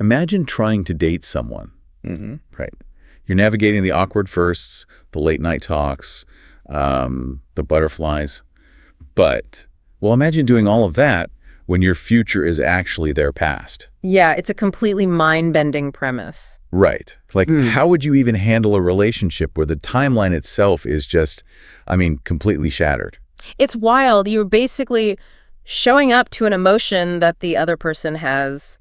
Imagine trying to date someone. Mm-hmm. Right. You're navigating the awkward firsts, the late night talks, the butterflies. But, well, imagine doing all of that when your future is actually their past. Yeah, it's a completely mind-bending premise. Right. Like, how would you even handle a relationship where the timeline itself is just, completely shattered? It's wild. You're basically showing up to an emotion that the other person has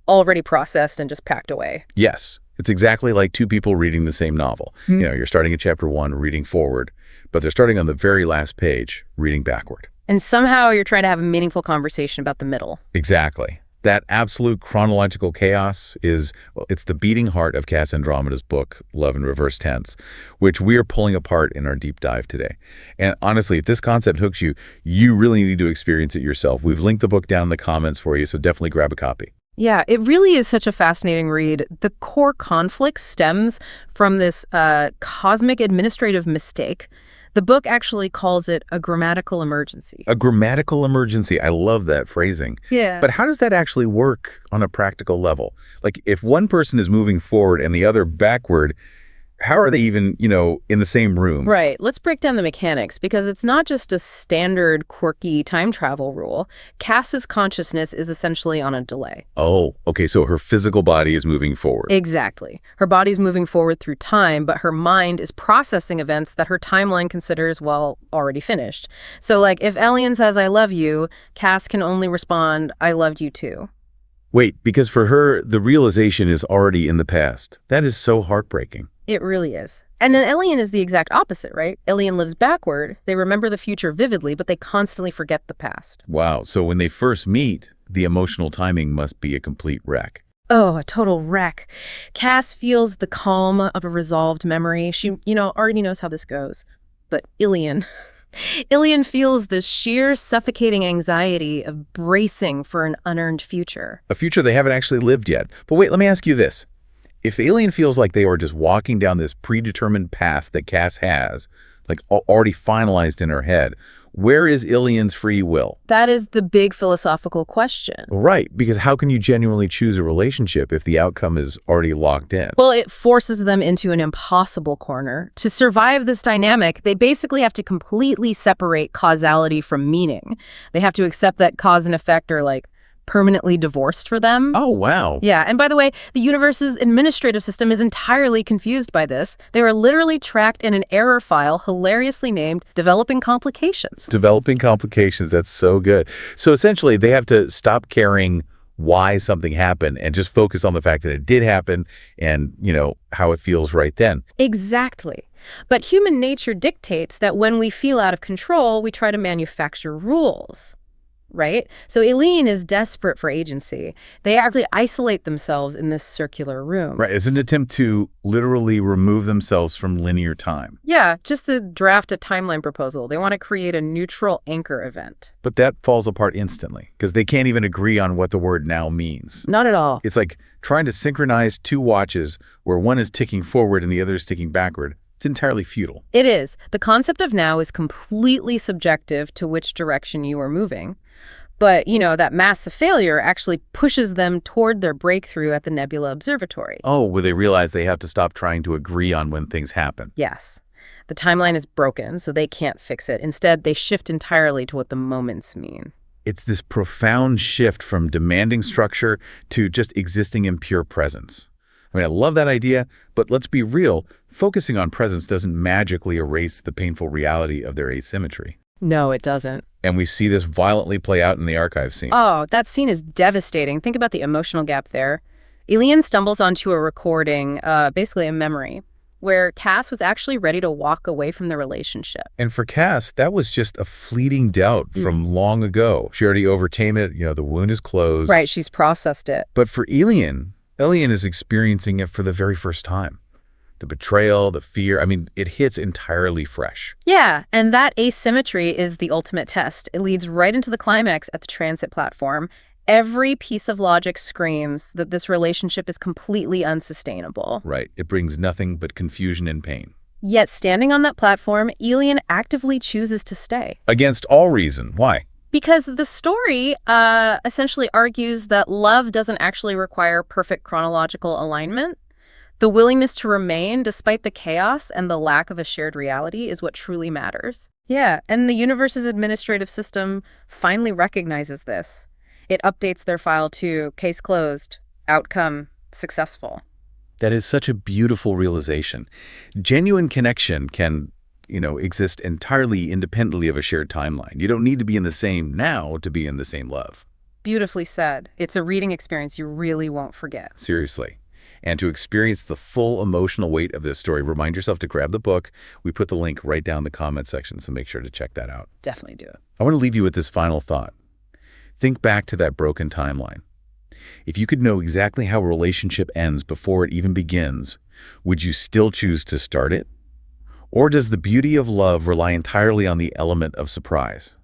already processed and just packed away. Yes. It's exactly like two people reading the same novel. You're starting at chapter 1, reading forward, but they're starting on the very last page, reading backward. And somehow you're trying to have a meaningful conversation about the middle. Exactly. That absolute chronological chaos it's the beating heart of Cass Andromeda's book, Love in Reverse Tense, which we are pulling apart in our deep dive today. And honestly, if this concept hooks you, you really need to experience it yourself. We've linked the book down in the comments for you, so definitely grab a copy. Yeah, it really is such a fascinating read. The core conflict stems from this cosmic administrative mistake. The book actually calls it a grammatical emergency. A grammatical emergency. I love that phrasing. Yeah. But how does that actually work on a practical level? Like, if one person is moving forward and the other backward, how are they even, in the same room? Right. Let's break down the mechanics, because it's not just a standard quirky time travel rule. Cass's consciousness is essentially on a delay. Oh, okay. So her physical body is moving forward. Exactly. Her body's moving forward through time, but her mind is processing events that her timeline considers, already finished. So, like, if Elian says, "I love you," Cass can only respond, "I loved you too." Wait, because for her, the realization is already in the past. That is so heartbreaking. It really is. And then Elian is the exact opposite, right? Elian lives backward. They remember the future vividly, but they constantly forget the past. Wow. So when they first meet, the emotional timing must be a complete wreck. Oh, a total wreck. Cass feels the calm of a resolved memory. She, already knows how this goes. But Elian feels this sheer suffocating anxiety of bracing for an unearned future. A future they haven't actually lived yet. But wait, let me ask you this. If Elian feels like they are just walking down this predetermined path that Cass has, like already finalized in her head, where is Elian's free will? That is the big philosophical question. Right, because how can you genuinely choose a relationship if the outcome is already locked in? Well, it forces them into an impossible corner. To survive this dynamic, they basically have to completely separate causality from meaning. They have to accept that cause and effect are, permanently divorced for them. Oh, wow. Yeah, and by the way, the universe's administrative system is entirely confused by this. They are literally tracked in an error file hilariously named Developing Complications. Developing Complications, that's so good. So essentially, they have to stop caring why something happened and just focus on the fact that it did happen and, how it feels right then. Exactly. But human nature dictates that when we feel out of control, we try to manufacture rules. Right? So Elian is desperate for agency. They actually isolate themselves in this circular room. Right. It's an attempt to literally remove themselves from linear time. Yeah, just to draft a timeline proposal. They want to create a neutral anchor event. But that falls apart instantly because they can't even agree on what the word now means. Not at all. It's like trying to synchronize two watches where one is ticking forward and the other is ticking backward. It's entirely futile. It is. The concept of now is completely subjective to which direction you are moving. But, that massive failure actually pushes them toward their breakthrough at the Nebula Observatory. Oh, where they realize they have to stop trying to agree on when things happen. Yes. The timeline is broken, so they can't fix it. Instead, they shift entirely to what the moments mean. It's this profound shift from demanding structure to just existing in pure presence. I love that idea, but let's be real. Focusing on presence doesn't magically erase the painful reality of their asymmetry. No, it doesn't. And we see this violently play out in the archive scene. Oh, that scene is devastating. Think about the emotional gap there. Elian stumbles onto a recording, basically a memory, where Cass was actually ready to walk away from the relationship. And for Cass, that was just a fleeting doubt from long ago. She already overcame it. The wound is closed. Right, she's processed it. But for Elian is experiencing it for the very first time. The betrayal, the fear, it hits entirely fresh. Yeah, and that asymmetry is the ultimate test. It leads right into the climax at the transit platform. Every piece of logic screams that this relationship is completely unsustainable. Right. It brings nothing but confusion and pain. Yet standing on that platform, Elian actively chooses to stay. Against all reason. Why? Because the story essentially argues that love doesn't actually require perfect chronological alignment. The willingness to remain despite the chaos and the lack of a shared reality is what truly matters. Yeah, and the universe's administrative system finally recognizes this. It updates their file to case closed, outcome successful. That is such a beautiful realization. Genuine connection can, exist entirely independently of a shared timeline. You don't need to be in the same now to be in the same love. Beautifully said. It's a reading experience you really won't forget. Seriously. And to experience the full emotional weight of this story, remind yourself to grab the book. We put the link right down in the comment section, so make sure to check that out. Definitely do it. I want to leave you with this final thought. Think back to that broken timeline. If you could know exactly how a relationship ends before it even begins, would you still choose to start it? Or does the beauty of love rely entirely on the element of surprise?